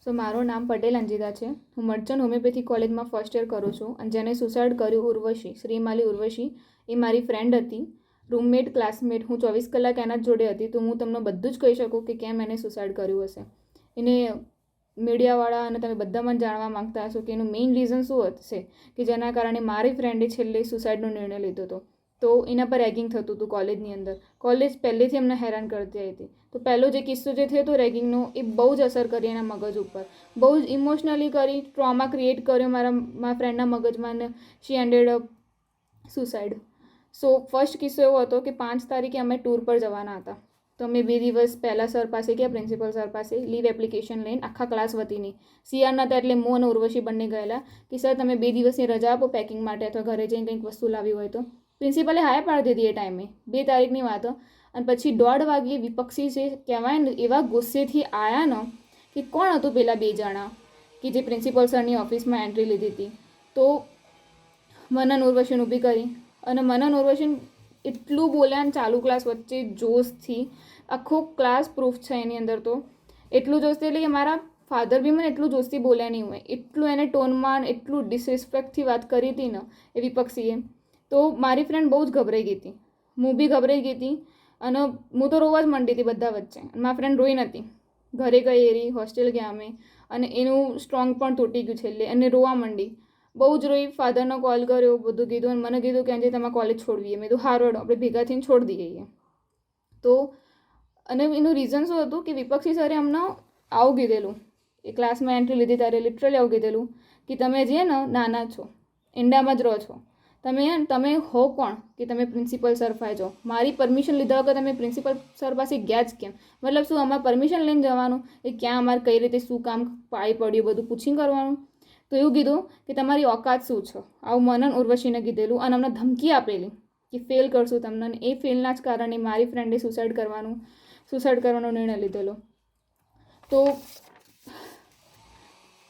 સો મારું નામ પટેલ અંજિતા છે. હું મર્ચન્ટ હોમિયોપેથી કોલેજમાં ફર્સ્ટ યર કરું છું અને જેને સુસાઇડ કર્યું ઉર્વશી, શ્રીમાલી ઉર્વશી, એ મારી ફ્રેન્ડ હતી, રૂમમેટ, ક્લાસમેટ. હું 24 કલાક એના જ જોડે હતી, તો હું તમને બધું જ કહી શકું કે કેમ એને સુસાઇડ કર્યું હશે. એને મીડિયાવાળા અને તમે બધામાં જાણવા માગતા હશો કે એનું મેઇન રીઝન શું હશે કે જેના કારણે મારી ફ્રેન્ડે છેલ્લે સુસાઇડનો નિર્ણય લીધો હતો. તો એના પર રેગિંગ થતું હતું કોલેજની અંદર. કોલેજ પહેલેથી એમને હેરાન કરતી હતી. તો પહેલો જે કિસ્સો જે થયો હતો રેગિંગનો, એ બહુ જ અસર કરી એના મગજ ઉપર, બહુ જ ઇમોશનલી કરી, ટ્રોમા ક્રિએટ કર્યો મારા ફ્રેન્ડના મગજમાં, અને she ended up suicide. So first કિસ્સો એવો હતો કે 5 તારીખે અમે ટૂર પર જવાના હતા. તો અમે 2 દિવસ પહેલાં સર પાસે ગયા, પ્રિન્સિપલ સર પાસે, લીવ એપ્લિકેશન લઈને આખા ક્લાસ વતીની. સીઆરના હતા એટલે હું અને ઉર્વશી બંને ગયેલા કે સર તમે 2 દિવસની રજા આપો પેકિંગ માટે અથવા ઘરે જઈને કંઈક વસ્તુ લાવી હોય તો. પ્રિન્સિપલે હાય પાડી દીધી એ ટાઈમે, 2 તારીખની વાત. અને પછી 1:30 વાગ્યે વિપક્ષી જે કહેવાય ને એવા ગુસ્સેથી આવ્યા ને કે કોણ હતું પેલા 2 જણા કે જે પ્રિન્સિપલ સરની ઓફિસમાં એન્ટ્રી લીધી હતી. તો મનન ઉર્વશીને ઊભી કરી અને મનન ઉર્વશીને એટલું બોલ્યા ને ચાલુ ક્લાસ વચ્ચે જોશથી, આખો ક્લાસ પ્રૂફ છે એની અંદર. તો એટલું જોશથી એટલે કે મારા ફાધર બી મને એટલું જોશથી બોલ્યા નહીં હોય, એટલું એને ટોનમાં એટલું ડિસરિસ્પેક્ટથી વાત કરી હતી ને એ વિપક્ષીએ. તો મારી ફ્રેન્ડ બહુ જ ગભરાઈ ગઈ હતી, હું બી ગભરાઈ ગઈ હતી અને હું તો રોવા જ માંડી હતી બધા વચ્ચે. મારી ફ્રેન્ડ રોઈ નથી, ઘરે ગઈ એરી, હોસ્ટેલ ગયા અમે, અને એનું સ્ટ્રોંગ પણ તૂટી ગયું છેલ્લે, અને રોવા માંડી, બહુ જ રોઈ. ફાધરનો કોલ કર્યો, બધું કીધું, અને મને કીધું કે આજે તમારે કોલેજ છોડવીએ. મેં કીધું હારું આપણે ભેગા થઈને છોડી દઈએ. તો અને એનું રીઝન શું હતું કે વિપક્ષી સરે અમને આવું કીધેલું, એ ક્લાસમાં એન્ટ્રી લીધી ત્યારે લિટરલી આવું કીધેલું કે તમે જે ને નાના છો, ઇન્ડિયામાં જ રહો છો, તમે હો કોણ કે તમે પ્રિન્સિપલ સર પાસે જાઓ? મારી પરમિશન લીધા વગર તમે પ્રિન્સિપલ સર પાસે ગયા જ કેમ? મતલબ શું અમારે પરમિશન લઈને જવાનું? એ ક્યાં અમારે કઈ રીતે શું કામ પાળી પડ્યું બધું પૂછીને કરવાનું? તો એવું કીધું કે તમારી ઓકાત શું છે, આવું મનન ઉર્વશીને કીધેલું. અને અમને ધમકી આપેલી કે ફેલ કરશું તમને. અને એ ફેલના જ કારણે મારી ફ્રેન્ડે સુસાઇડ કરવાનો નિર્ણય લીધેલો. તો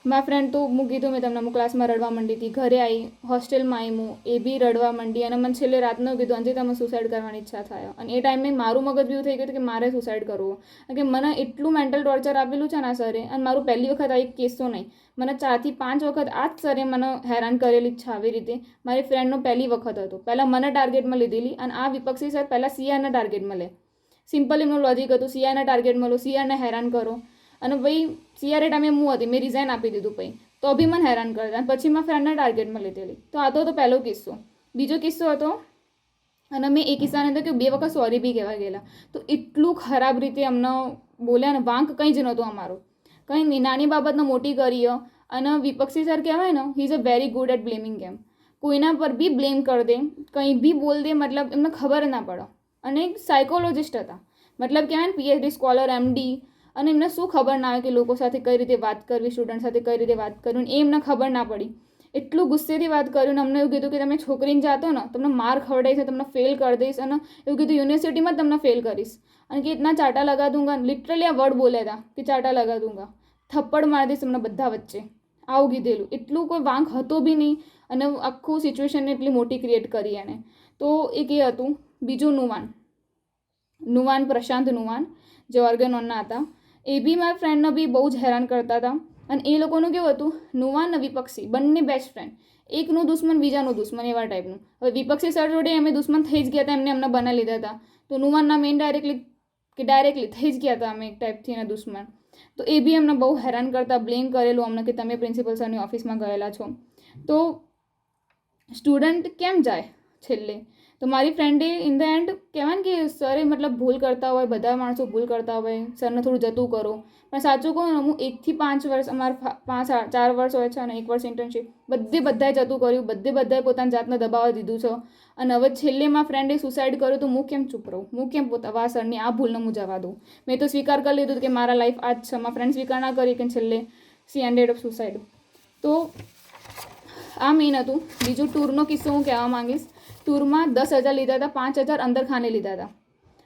મારા ફ્રેન્ડ તો હું કીધું મેં તમને, હું ક્લાસમાં રડવા માંડી હતી, ઘરે આવી, હોસ્ટેલમાં આવી, હું એ બી રડવા માંડી. અને મને છેલ્લે રાતનું કીધું અંજે તમે સુસાઇડ કરવાની ઈચ્છા થાય. અને એ ટાઈમે મારું મગજ એવું થઈ ગયું કે મારે સુસાઇડ કરવું, કે મને એટલું મેન્ટલ ટોર્ચર આપેલું છે ને સરે. અને મારું પહેલી વખત આ એક કેસ તો નહીં, મને 4 થી 5 વખત આ જ સરે મને હેરાન કરેલી છે આવી રીતે. મારી ફ્રેન્ડનો પહેલી વખત હતો, પહેલાં મને ટાર્ગેટમાં લીધેલી, અને આ વિપક્ષી સર પહેલાં સીઆરને ટાર્ગેટમાં લે. સિમ્પલ એમનું લોજિક હતું, સીઆરને ટાર્ગેટમાં લો, સીઆરને હેરાન કરો. અને ભાઈ સીઆર એ ટાઈમે હું હતી, મેં રિઝાઇન આપી દીધું પછી, તો બી મને હેરાન કરતા. અને પછી મેં ફ્રેન્ડને ટાર્ગેટમાં લીધેલી. તો આ તો પહેલો કિસ્સો. બીજો કિસ્સો હતો, અને મેં એ કિસ્સાને અંદર કે 2 વખત સોરી બી કહેવા ગયેલા. તો એટલું ખરાબ રીતે અમને બોલ્યા ને, વાંક કંઈ જ નહોતું અમારું, કંઈ નહીં, નાની બાબતને મોટી કરીએ. અને વિપક્ષી સર કહેવાય ને, he is a very good at blaming game. કોઈના પર બી બ્લેમ કરી દે, કંઈ બી બોલ દે, મતલબ એમને ખબર ના પડે. અને એક સાયકોલોજિસ્ટ હતા, મતલબ કહેવાય ને પીએચડી સ્કોલર, એમડી. અને એમને શું ખબર ના આવે કે લોકો સાથે કઈ રીતે વાત કરવી, સ્ટુડન્ટ સાથે કઈ રીતે વાત કરવી, એ એમને ખબર ના પડી. એટલું ગુસ્સેથી વાત કર્યું ને અમને એવું કીધું કે તમે છોકરીને જાતો ને તમને માર ખવડાવીશ, તમને ફેલ કરી દઈશ, અને એવું કીધું યુનિવર્સિટીમાં તમને ફેલ કરીશ, અને કે ઇતના ચાટા લગા દૂંગા. લિટરલી આ વર્ડ બોલ્યા હતા કે ચાટા લગા દૂંગા, થપ્પડ મારી દઈશ તમને બધા વચ્ચે, આવું કીધેલું. એટલું કોઈ વાંક હતો બી નહીં, અને આખું સિચ્યુએશનને એટલી મોટી ક્રિએટ કરી એને. તો એક એ હતું. બીજું નુવાન, પ્રશાંત નુવાન, જે ઓર્ગેનોનના હતા. એ બી મારા ફ્રેન્ડને બી બહુ જ હેરાન કરતા હતા. અને એ લોકોનું કેવું હતું, નુવાન અને વિપક્ષી બંને બેસ્ટ ફ્રેન્ડ, એકનું દુશ્મન બીજાનું દુશ્મન, એવા ટાઈપનું. હવે વિપક્ષી સર જોડે અમે દુશ્મન થઈ જ ગયા હતા, અમને બનાવી લીધા હતા. તો નુવાનના મેઇન ડાયરેક્ટલી થઈ જ ગયા હતા અમે એક ટાઈપથી એના દુશ્મન. તો એ બી અમને બહુ હેરાન કરતા, બ્લેમ કરેલું અમને કે તમે પ્રિન્સિપલ સરની ઓફિસમાં ગયેલા છો. તો સ્ટુડન્ટ કેમ જાય છેલ્લે? તો મારી ફ્રેન્ડે ઇન ધ એન્ડ કહેવાય ને કે સરે મતલબ ભૂલ કરતા હોય, બધા માણસો ભૂલ કરતા હોય, સરને થોડું જતું કરો. પણ સાચું કહું ને, હું 1 થી 5 વર્ષ, અમારા 4 વર્ષ હોય છે અને 1 વર્ષ ઇન્ટર્નશીપ, બધાએ જતું કર્યું, બધાએ પોતાની જાતને દબાવવા દીધું છે. અને હવે છેલ્લે મારા ફ્રેન્ડે સુસાઇડ કર્યું, તો હું કેમ ચૂપ રહું? હું કેમ પોતા સરની આ ભૂલને હું જવા દઉં? મેં તો સ્વીકાર કરી લીધું કે મારા લાઈફ આ જ છે. મારા ફ્રેન્ડ સ્વીકાર ના કરી કે છેલ્લે સી એન્ડેડ ઓફ સુસાઇડ. તો આ મેઇન હતું. બીજું ટૂરનો કિસ્સો હું કહેવા માંગીશ. ટૂરમાં 10,000 લીધા હતા, 5,000 અંદર ખાને લીધા હતા.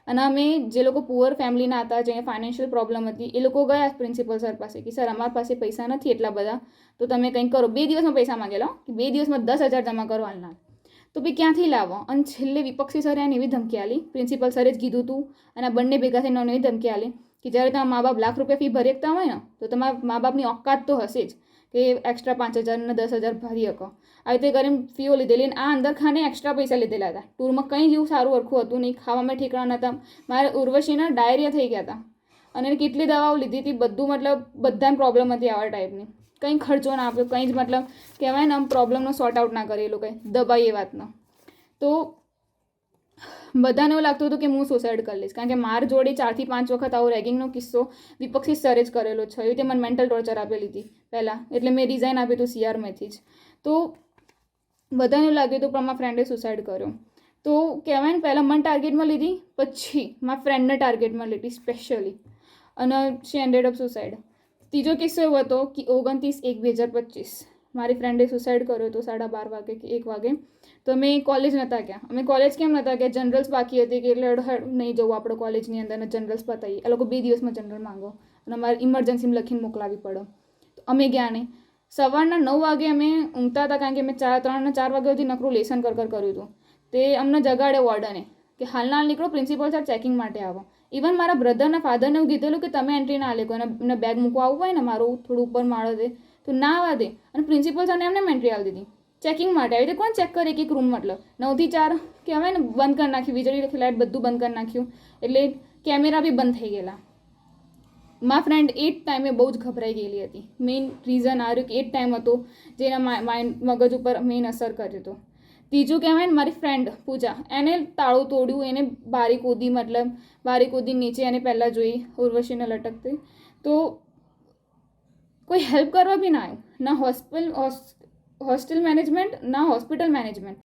અને અમે જે લોકો પુઅર ફેમિલીના હતા, જે ફાઇનાન્શિયલ પ્રોબ્લેમ હતી, એ લોકો ગયા પ્રિન્સિપલ સર પાસે કે સર અમારા પાસે પૈસા નથી એટલા બધા, તો તમે કંઈક કરો. 2 દિવસમાં પૈસા માંગેલો કે 2 દિવસમાં 10,000 જમા કરવાના. તો બી ક્યાંથી લાવો? અને છેલ્લે વિપક્ષી સરે એને એવી ધમકી આલી, પ્રિન્સિપલ સરે જ કીધું હતું, અને બંને ભેગા થઈને એવી ધમકી આલી કે જ્યારે તમારા મા બાપ લાખ રૂપિયા ફી ભરી શકતા હોય ને તો તમારા મા બાપની ઓકાત તો હશે જ કે એક્સ્ટ્રા 5,000 ને 10,000 ભરી શકો. આવી રીતે કરીને ફીઓ લીધેલી અને આ અંદર ખાને એક્સ્ટ્રા પૈસા લીધેલા હતા. ટૂરમાં કંઈ જેવું સારું વરખું હતું નહીં, ખાવામાં ઠેકાણા નહોતા. મારે ઉર્વશીના ડાયરિયા થઈ ગયા હતા અને એને કેટલી દવાઓ લીધી હતી, બધું મતલબ બધાને પ્રોબ્લેમ હતી આવા ટાઈપની. કંઈ ખર્ચો ના આપ્યો, કંઈ જ મતલબ કહેવાય ને આમ પ્રોબ્લેમનો સોર્ટ આઉટ ના કરેલું, કંઈ દબાઈ એ વાતનો. તો બધાને એવું લાગતું હતું કે હું સુસાઇડ કરી લઈશ, કારણ કે મારી જોડે 4 થી 5 વખત આવો રેગિંગનો કિસ્સો વિપક્ષી સરે જ કરેલો છે. એવી રીતે મને મેન્ટલ ટોર્ચર આપેલી હતી પહેલાં, એટલે મેં રિઝાઇન આપ્યું હતું CRમાંથી જ. તો બધાને એવું લાગ્યું હતું પણ મારા ફ્રેન્ડે સુસાઇડ કર્યો. તો કહેવાય ને પહેલાં મને ટાર્ગેટમાં લીધી, પછી મારા ફ્રેન્ડને ટાર્ગેટમાં લીધી સ્પેશિયલી, અને શી એન્ડેડ અપ સુસાઇડ. ત્રીજો કિસ્સો એવો હતો કે 29/1/2025 મારી ફ્રેન્ડે સુસાઇડ કર્યો હતો 12:30 વાગે કે 1 વાગે. તો અમે કોલેજ નહોતા ગયા. અમે કોલેજ કેમ નહોતા ગયા, જનરલ્સ બાકી હતી કે એટલે નહીં જવું આપણે કોલેજની અંદર અને જનરલ્સ પતાવી. એ લોકો 2 દિવસમાં જનરલ માંગો અને અમારે ઇમરજન્સીમાં લખીને મોકલાવી પડે. તો અમે ગયા નહીં. સવારના 9 વાગે અમે ઊંઘતા હતા, કારણ કે અમે 3 ને 4 વાગ્યા સુધી નકરું લેસન કર્યું હતું. તે અમને જગાડે વોર્ડને કે હાલના હાલ નીકળો, પ્રિન્સિપલ સર ચેકિંગ માટે આવો. ઇવન મારા બ્રધરના ફાધરને એવું કીધેલું કે તમે એન્ટ્રી ના લેકો, અને બેગ મૂકવા આવવું હોય ને મારું થોડું ઉપર માળો દે તો ના આવવા દે. અને પ્રિન્સિપલ સરને એમને એન્ટ્રી આવી દીધી ચેકિંગ માટે. આવી રીતે કોણ ચેક કરે એક રૂમ? મતલબ 9 થી 4 કહેવાય ને બંધ કરી નાખ્યું, વીજળી લાઇટ બધું બંધ કરી નાખ્યું, એટલે કેમેરા બી બંધ થઈ ગયેલા. મારા ફ્રેન્ડ એ જ ટાઈમે બહુ જ ગભરાઈ ગયેલી હતી. મેઇન રીઝન આ રહ્યું કે એ જ ટાઈમ હતો જેના માઇન્ડ મગજ ઉપર મેઇન અસર કર્યો હતો. ત્રીજું કહેવાય ને મારી ફ્રેન્ડ પૂજા, એને તાળું તોડ્યું, એને બારી કૂદી, મતલબ બારી કૂદી નીચે એને પહેલાં જોઈ ઉર્વશીને લટકતી. તો કોઈ હેલ્પ કરવા બી ના આવ્યું, ના હોસ્ટેલ મેનેજમેન્ટ, ના હોસ્પિટલ મેનેજમેન્ટ.